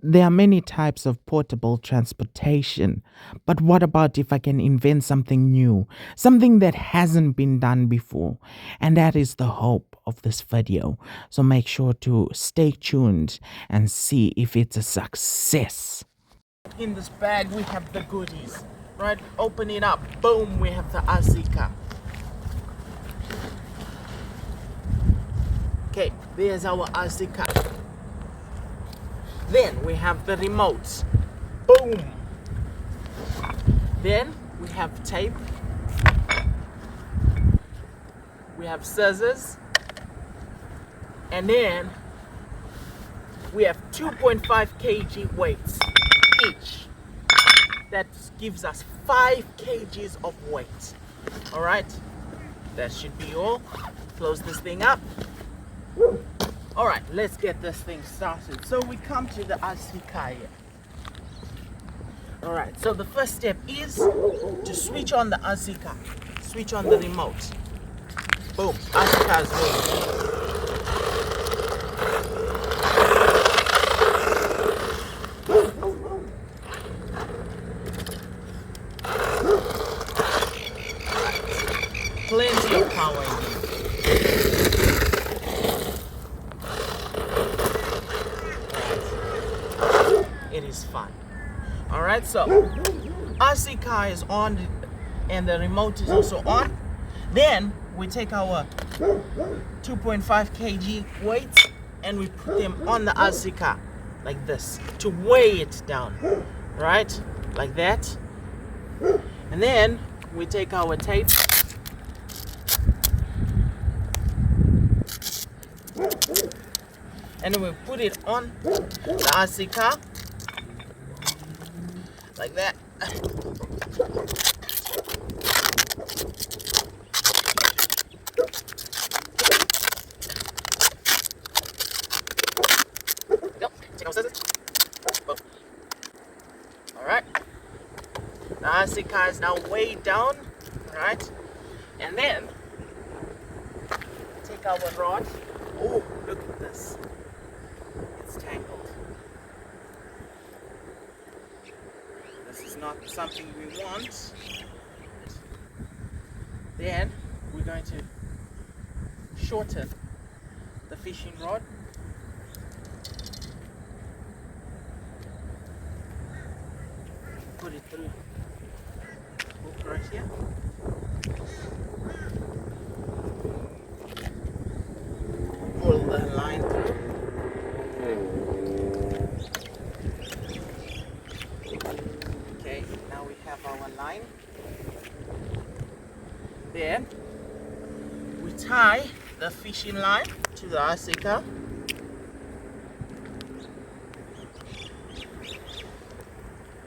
there are many types of portable transportation, but what about if I can invent something new, something that hasn't been done before? And that is the hope of this video. So make sure to stay tuned and see if it's a success. In this bag we have the goodies, right? Open it up, boom, we have the Azika. Okay, there's our Azika. Then we have the remotes. Boom. Then we have tape. We have scissors. And then we have 2.5 kg weights each. That gives us 5 kgs of weight. Alright? That should be all. Close this thing up. Alright, let's get this thing started. So we come to the Azika. Alright, so the first step is to switch on the Azika. Switch on the remote. Boom, Azika is ready. Plenty of power in here. It is fun. Alright, so Azika is on and the remote is also on. Then we take our 2.5 kg weights and we put them on the Azika like this to weigh it down. Right? Like that. And then we take our tape and then we put it on the Azika like that. Go. Take our scissors. Boom. Alright. The Azika is now weighed down. Alright. And then take our rod. Oh, look at this. It's tangled. This is not something we want. Then we're going to shorten the fishing rod. Put it through hook right here. Pull the line through. Okay, now we have our line. Then we tie the fishing line to the Azika.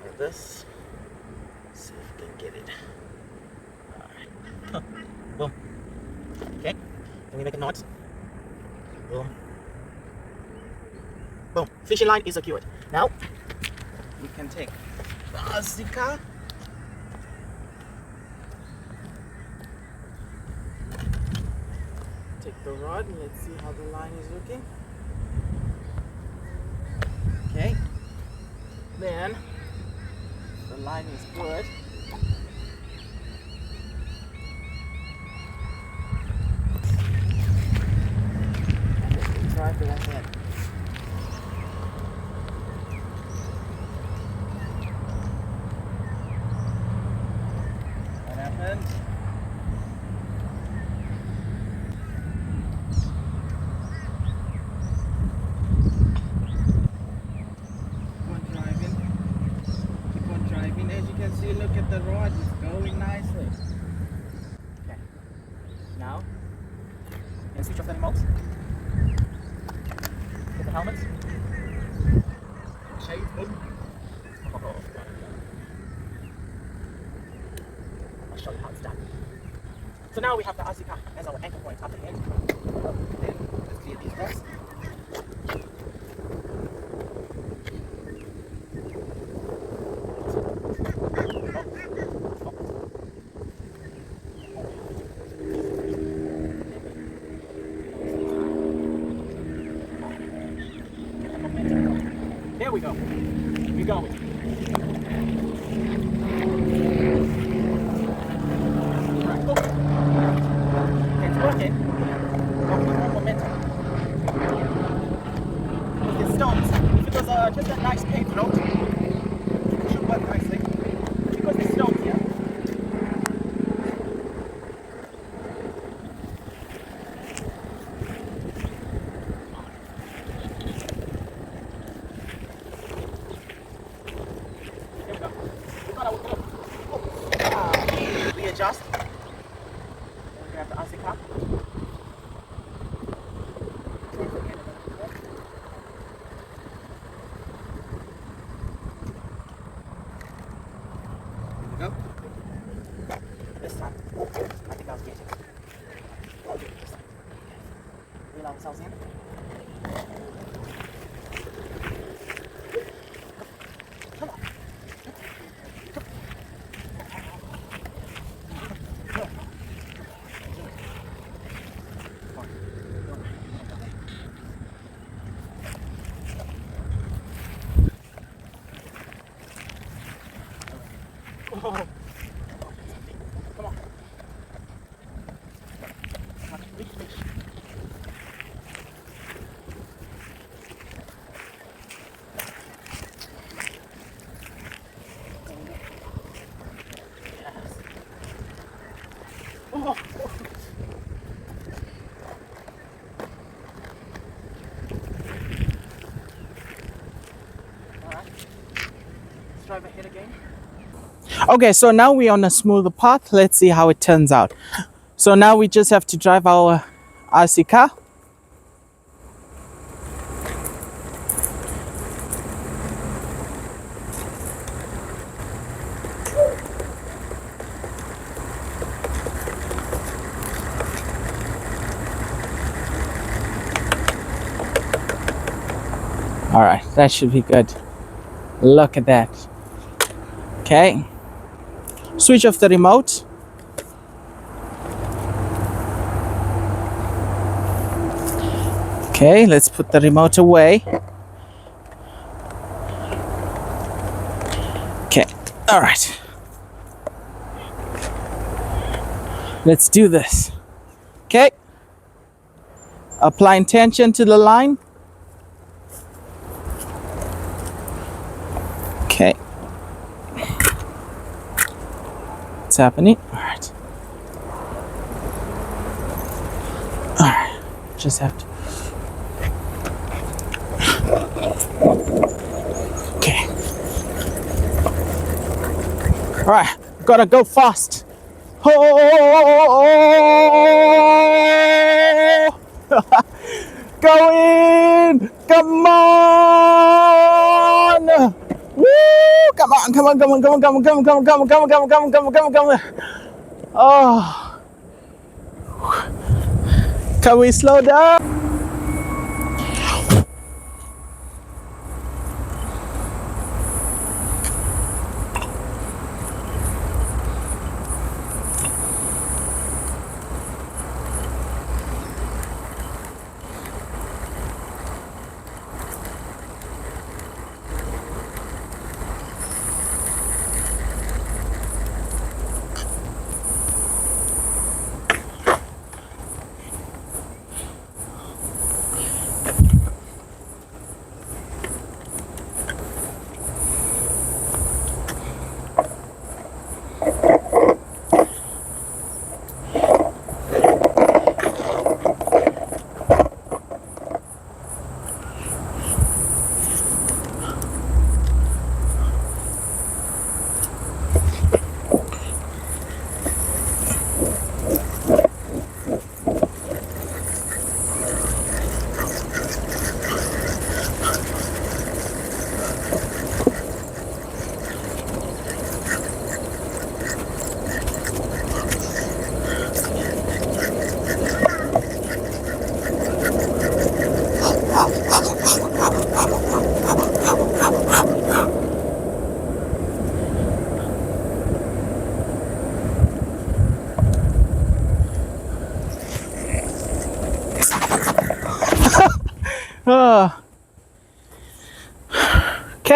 Like this. Let's see if we can get it. Alright. Boom. Okay. Can we make a knot? Boom. Boom. Fishing line is secured. Now we can take the Azika. Take the rod and let's see how the line is looking. Okay. Then the line is good. And try to like that. What happened? As you can see, look at the rod, it's going nicely. Okay. Now, you can switch off the remote. Get the helmet. Shade. I'll show you how it's done. So now we have the Azika as our anchor point at the end. Then let's clear these rocks. we go. We go. Right. Oh. It's working. Okay, more momentum. With the stones, if it was just a nice paved road, it should work nicely. Because the stones here. Here we go. We thought I would go. Readjust. We grab the IC cup. Go. This time, I think I'll get it. I'll get it this time. Reel ourselves in. Come on. Oh. Come on. Reach. Yes. Oh. Alright. Let's drive ahead again. Okay, so now we're on a smoother path. Let's see how it turns out. So now we just have to drive our RC car. All right, that should be good. Look at that. Okay. Switch off the remote. Okay, let's put the remote away. Okay, all right. Let's do this. Okay. Applying tension to the line. Okay. What's happening? All right. All right. Just have to. Okay. All right. Gotta go fast. Oh! Go in! Come on! Woo! Come on! Oh! Can we slow down?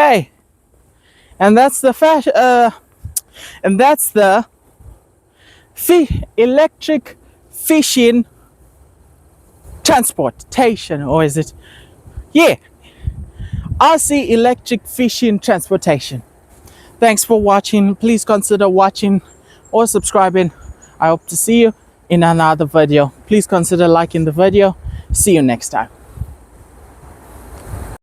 Okay, and that's the electric fishing transportation, or is it? Yeah, RC electric fishing transportation. Thanks for watching. Please consider watching or subscribing. I hope to see you in another video. Please consider liking the video. See you next time.